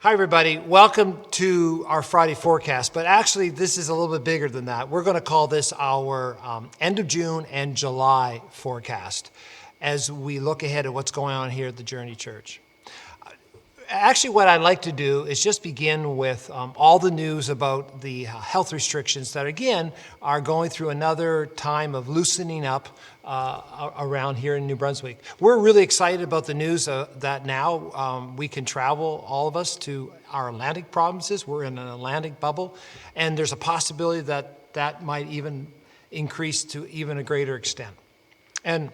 Hi, everybody. Welcome to our Friday forecast. But actually, this is a little bit bigger than that. We're going to call this our end of June and July forecast as we look ahead at what's going on here at the Journey Church. Actually, what I'd like to do is just begin with all the news about the health restrictions that, again, are going through another time of loosening up around here in New Brunswick. We're really excited about the news that now we can travel, all of us, to our Atlantic provinces. We're in an Atlantic bubble, and there's a possibility that that might even increase to even a greater extent. And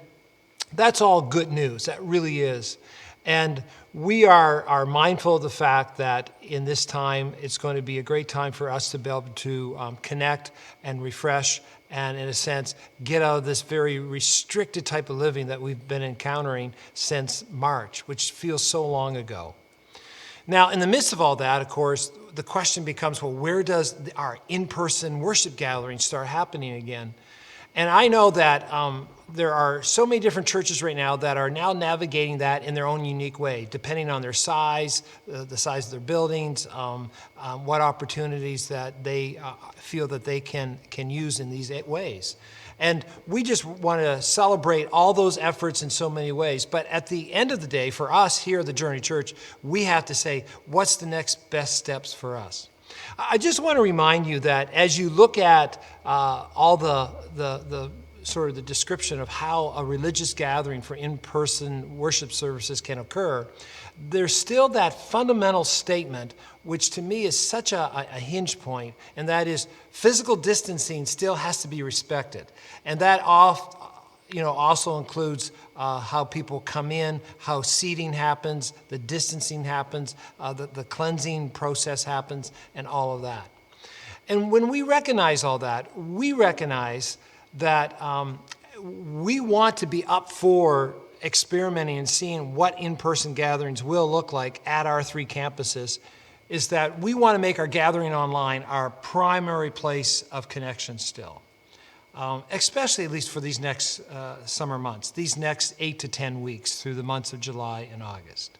that's all good news. That really is. And we are mindful of the fact that in this time, it's going to be a great time for us to be able to connect and refresh and, in a sense, get out of this very restricted type of living that we've been encountering since March, which feels so long ago. Now, in the midst of all that, of course, the question becomes, well, where does our in-person worship gathering start happening again? And I know that there are so many different churches right now that are now navigating that in their own unique way, depending on their size, the size of their buildings, what opportunities that they feel that they can use in these ways. And we just want to celebrate all those efforts in so many ways. But at the end of the day, for us here at the Journey Church, we have to say, what's the next best steps for us? I just want to remind you that as you look at all the sort of the description of how a religious gathering for in-person worship services can occur, there's still that fundamental statement, which to me is such a hinge point, and that is physical distancing still has to be respected. And that also includes how people come in, how seating happens, the distancing happens, the cleansing process happens, and all of that. And when we recognize all that, we recognize that we want to be up for experimenting and seeing what in-person gatherings will look like at our three campuses, is that we want to make our gathering online our primary place of connection still. Especially at least for these next summer months, these next 8 to 10 weeks through the months of July and August.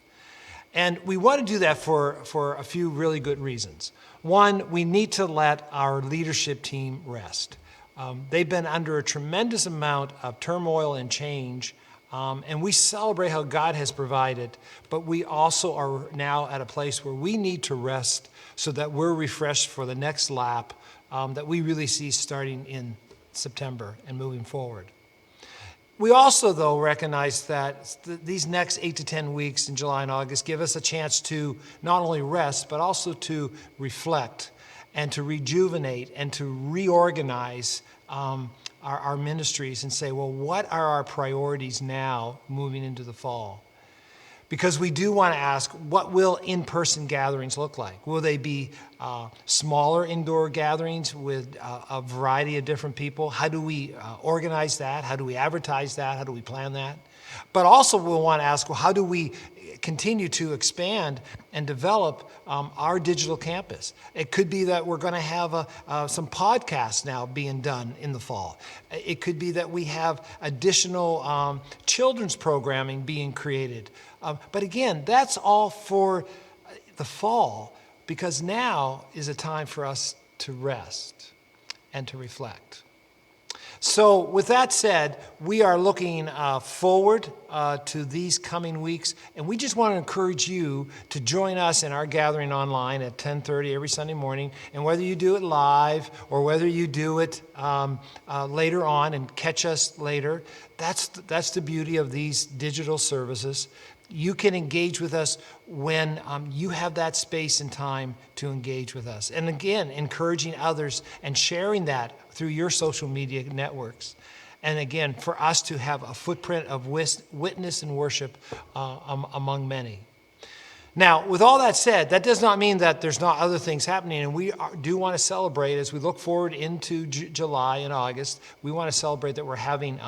And we want to do that for a few really good reasons. One, we need to let our leadership team rest. They've been under a tremendous amount of turmoil and change, and we celebrate how God has provided, but we also are now at a place where we need to rest so that we're refreshed for the next lap that we really see starting in September and moving forward. We also, though, recognize that these next 8 to 10 weeks in July and August give us a chance to not only rest, but also to reflect and to rejuvenate and to reorganize our ministries and say, well, what are our priorities now moving into the fall? Because we do want to ask, what will in-person gatherings look like? Will they be smaller indoor gatherings with a variety of different people? How do we organize that? How do we advertise that? How do we plan that? But also we'll want to ask, well, how do we continue to expand and develop our digital campus? It could be that we're going to have some podcasts now being done in the fall. It could be that we have additional children's programming being created. But again, that's all for the fall, because now is a time for us to rest and to reflect. So with that said, we are looking forward to these coming weeks, and we just want to encourage you to join us in our gathering online at 10:30 every Sunday morning. And whether you do it live or whether you do it later on and catch us later, that's the beauty of these digital services. You can engage with us when you have that space and time to engage with us. And again, encouraging others and sharing that through your social media networks. And again, for us to have a footprint of witness and worship among many. Now, with all that said, that does not mean that there's not other things happening. And we do want to celebrate as we look forward into July and August. We want to celebrate that we're having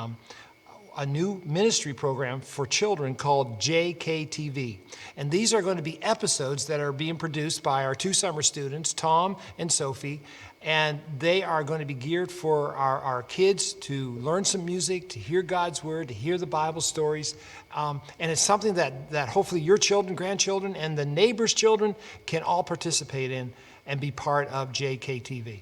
a new ministry program for children called JKTV. And these are going to be episodes that are being produced by our 2 summer students, Tom and Sophie, and they are going to be geared for our kids to learn some music, to hear God's word, to hear the Bible stories. And it's something that hopefully your children, grandchildren, and the neighbors' children can all participate in and be part of JKTV.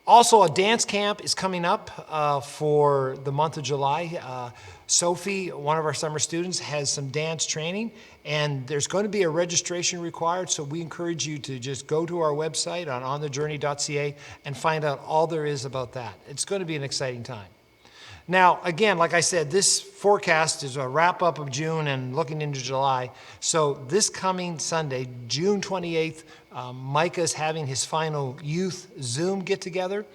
Also, a dance camp is coming up for the month of July. Sophie, one of our summer students, has some dance training, and there's going to be a registration required, so we encourage you to just go to our website on onthejourney.ca and find out all there is about that. It's going to be an exciting time. Now, again, like I said, this forecast is a wrap-up of June and looking into July. So this coming Sunday, June 28th, Micah is having his final youth Zoom get-together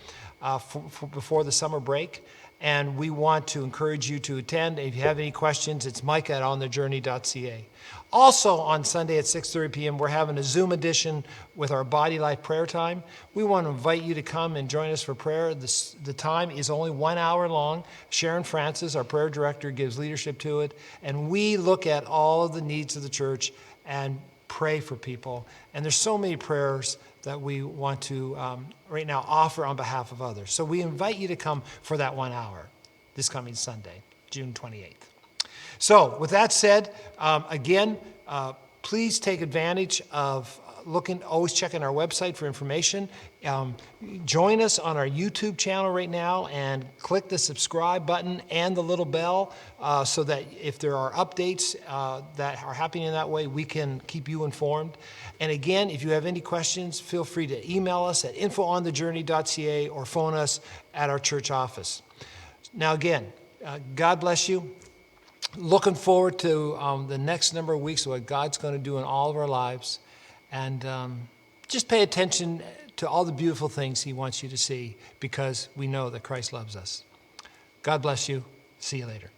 before the summer break. And we want to encourage you to attend. If you have any questions, it's Micah at onthejourney.ca. Also on Sunday at 6:30 p.m., we're having a Zoom edition with our Body Life prayer time. We want to invite you to come and join us for prayer. The time is only 1 hour long. Sharon Francis, our prayer director, gives leadership to it. And we look at all of the needs of the church and pray for people. And there's so many prayers that we want to right now offer on behalf of others. So we invite you to come for that 1 hour this coming Sunday, June 28th. So with that said, again, please take advantage of always checking our website for information. Join us on our YouTube channel right now and click the subscribe button and the little bell so that if there are updates that are happening in that way, we can keep you informed. And again, if you have any questions, feel free to email us at info@onthejourney.ca or phone us at our church office. Now again, God bless you. Looking forward to the next number of weeks of what God's going to do in all of our lives. And just pay attention to all the beautiful things he wants you to see because we know that Christ loves us. God bless you. See you later.